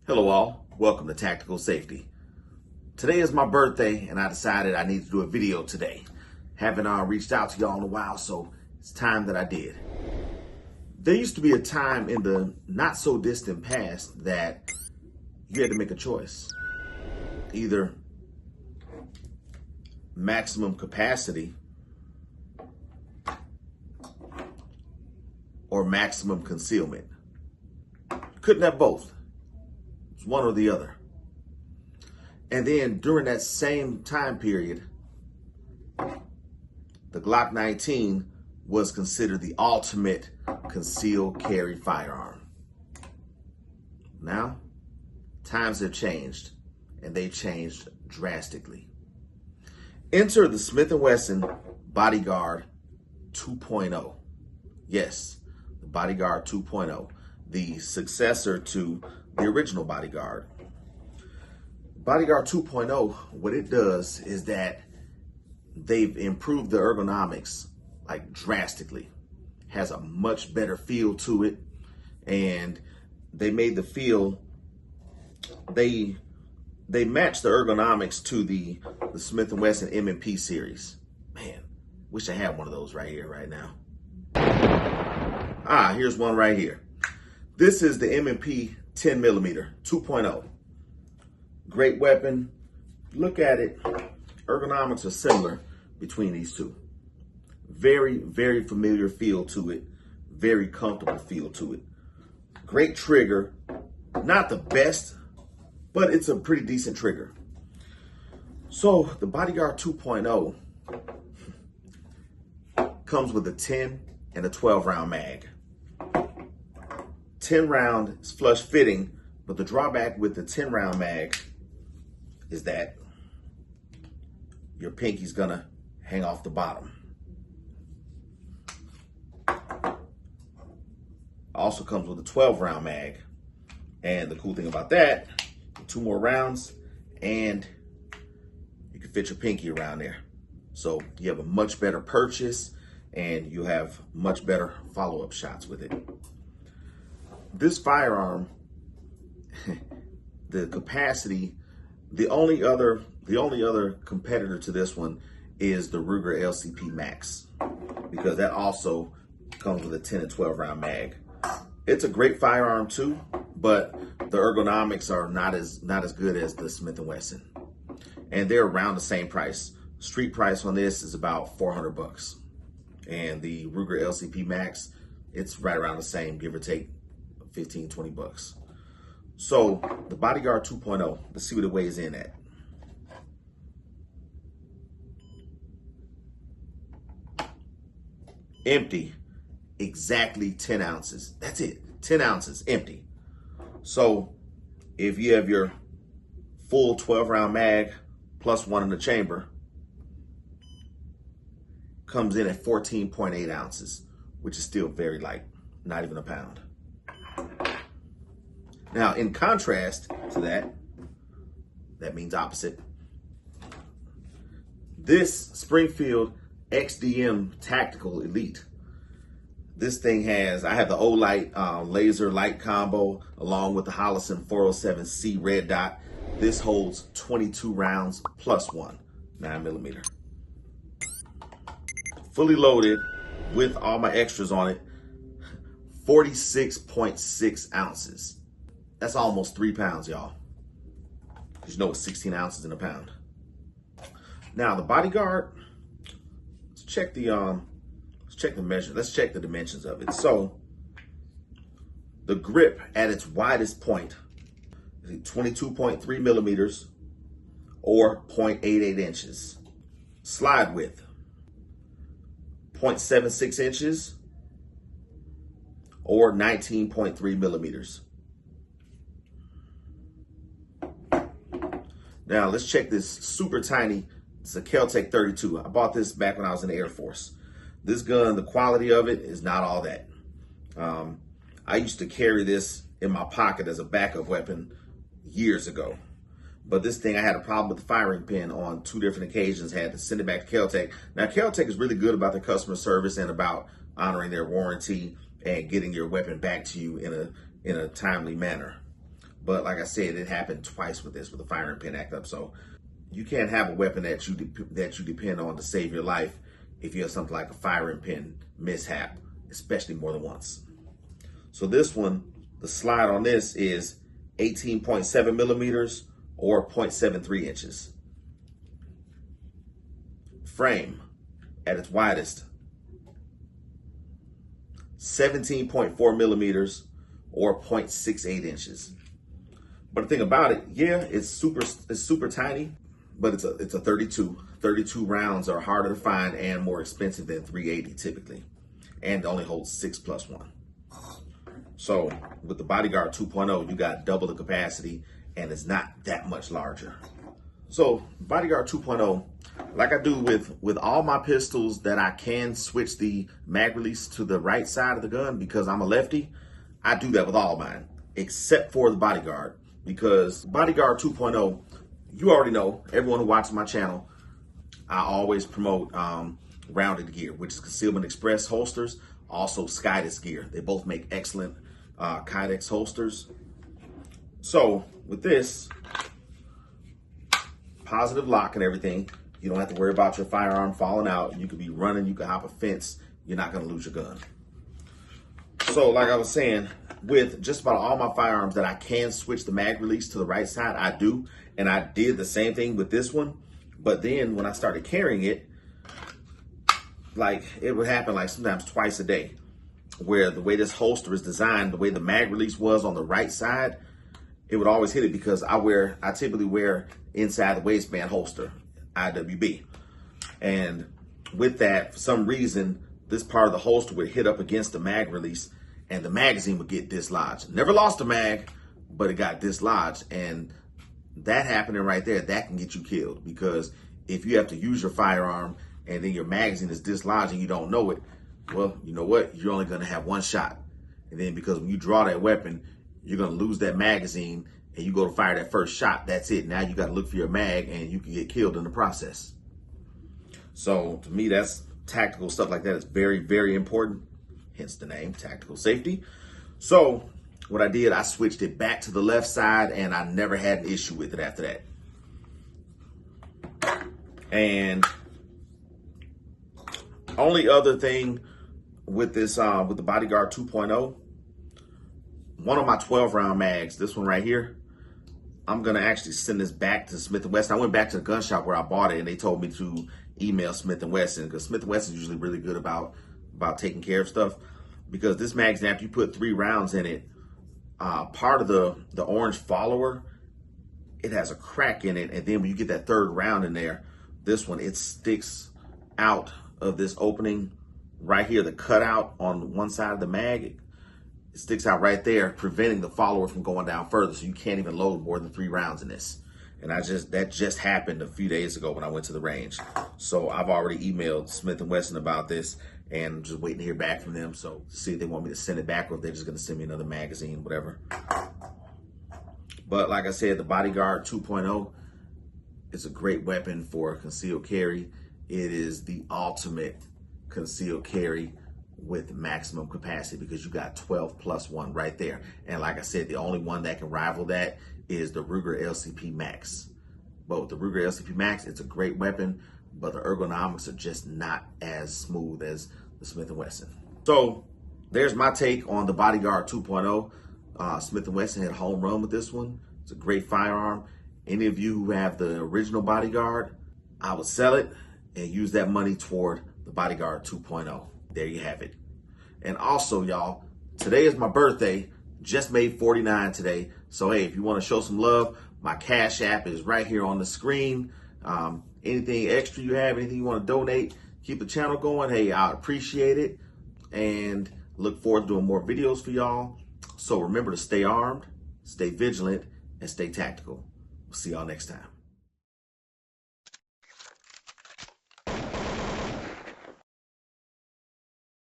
Hello all, welcome to Tactical Safety. Today is my birthday and I decided I need to do a video today. Haven't reached out to y'all in a while, so it's time that I did. There used to be a time in the not so distant past that you had to make a choice. Either maximum capacity or maximum concealment. You couldn't have both. It's one or the other. And then during that same time period, the Glock 19 was considered the ultimate concealed carry firearm. Now, times have changed, and they changed drastically. Enter the Smith & Wesson Bodyguard 2.0. Yes, the Bodyguard 2.0, the successor to the original Bodyguard. Bodyguard 2.0, what it does is that they've improved the ergonomics like drastically. Has a much better feel to it, and they made the feel, they matched the ergonomics to the Smith & Wesson M&P series. Man, wish I had one of those right here, right now. Here's one right here. This is the M&P 10mm 2.0. Great weapon. Look at it. Ergonomics are similar between these two. Very, very familiar feel to it. Very comfortable feel to it. Great trigger. Not the best, but it's a pretty decent trigger. So the Bodyguard 2.0 comes with a 10 and a 12 round mag. 10 round is flush fitting, but the drawback with the 10 round mag is that your pinky's gonna hang off the bottom. Also comes with a 12 round mag. And the cool thing about that, 2 more rounds and you can fit your pinky around there. So you have a much better purchase and you have much better follow-up shots with it. This firearm, the capacity, the only other competitor to this one is the Ruger LCP Max, because that also comes with a 10 and 12 round mag. It's a great firearm too, but the ergonomics are not as good as the Smith & Wesson, and they're around the same price. Street price on this is about $400, and the Ruger LCP Max, it's right around the same, give or take 15, 20 bucks. So the Bodyguard 2.0, let's see what it weighs in at. Empty, exactly 10 ounces. That's it, 10 ounces, empty. So if you have your full 12 round mag plus one in the chamber, comes in at 14.8 ounces, which is still very light, not even a pound. Now, in contrast to that means opposite. This Springfield XDM Tactical Elite. This thing has, I have the Olight laser light combo along with the Holosun 407C red dot. This holds 22 rounds plus one 9mm. Fully loaded with all my extras on it, 46.6 ounces. That's almost 3 pounds, y'all. Because you know it's 16 ounces in a pound. Now the Bodyguard, let's check the measure. Let's check the dimensions of it. So the grip at its widest point is 22.3 millimeters or 0.88 inches. Slide width, 0.76 inches or 19.3 millimeters. Now let's check this super tiny, it's a Kel-Tec 32. I bought this back when I was in the Air Force. This gun, the quality of it is not all that. I used to carry this in my pocket as a backup weapon years ago. But this thing, I had a problem with the firing pin on 2 different occasions, had to send it back to Kel-Tec. Now Kel-Tec is really good about their customer service and about honoring their warranty and getting your weapon back to you in a timely manner. But like I said, it happened twice with this, with the firing pin act up. So you can't have a weapon that you depend on to save your life if you have something like a firing pin mishap, especially more than once. So this one, the slide on this is 18.7 millimeters or 0.73 inches. Frame at its widest, 17.4 millimeters or 0.68 inches. But the thing about it, yeah, it's super tiny, but it's a 32. 32 rounds are harder to find and more expensive than 380 typically, and only holds 6+1. So with the Bodyguard 2.0, you got double the capacity and it's not that much larger. So Bodyguard 2.0, like I do with all my pistols that I can switch the mag release to the right side of the gun because I'm a lefty, I do that with all of mine, except for the Bodyguard. Because Bodyguard 2.0, you already know, everyone who watches my channel, I always promote rounded gear, which is Concealment Express holsters, also Skydis gear. They both make excellent Kydex holsters. So with this, positive lock and everything, you don't have to worry about your firearm falling out. You could be running, you could hop a fence, you're not gonna lose your gun. So like I was saying, with just about all my firearms that I can switch the mag release to the right side, I do. And I did the same thing with this one. But then when I started carrying it, like it would happen like sometimes twice a day, where the way this holster is designed, the way the mag release was on the right side, it would always hit it because I typically wear inside the waistband holster, IWB. And with that, for some reason, this part of the holster would hit up against the mag release and the magazine would get dislodged. Never lost a mag, but it got dislodged. And that happening right there, that can get you killed, because if you have to use your firearm and then your magazine is dislodged and you don't know it, well, you know what? You're only going to have one shot. And then because when you draw that weapon, you're going to lose that magazine and you go to fire that first shot. That's it. Now you got to look for your mag and you can get killed in the process. So to me, that's tactical stuff like that is very, very important. Hence the name, tactical safety. So what I did, I switched it back to the left side and I never had an issue with it after that. And only other thing with this, with the Bodyguard 2.0, one of my 12 round mags, this one right here, I'm gonna actually send this back to Smith & Wesson. I went back to the gun shop where I bought it and they told me to email Smith & Wesson, because Smith & Wesson is usually really good about taking care of stuff. Because this magazine, after you put 3 rounds in it, part of the orange follower, it has a crack in it, and then when you get that 3rd round in there, this one, it sticks out of this opening right here, the cutout on one side of the mag, it sticks out right there, preventing the follower from going down further, so you can't even load more than 3 rounds in this. And that just happened a few days ago when I went to the range. So I've already emailed Smith & Wesson about this, and I'm just waiting to hear back from them. So to see if they want me to send it back or if they're just gonna send me another magazine, whatever. But like I said, the Bodyguard 2.0 is a great weapon for concealed carry. It is the ultimate concealed carry with maximum capacity, because you got 12+1 right there. And like I said, the only one that can rival that is the Ruger LCP Max. But with the Ruger LCP Max, it's a great weapon, but the ergonomics are just not as smooth as the Smith & Wesson. So there's my take on the Bodyguard 2.0. Smith & Wesson had a home run with this one. It's a great firearm. Any of you who have the original Bodyguard, I would sell it and use that money toward the Bodyguard 2.0. There you have it. And also, y'all, today is my birthday. Just made 49 today. So, hey, if you want to show some love, my Cash App is right here on the screen. Anything extra you have, anything you want to donate, keep the channel going. Hey, I appreciate it. And look forward to doing more videos for y'all. So remember to stay armed, stay vigilant, and stay tactical. We'll see y'all next time.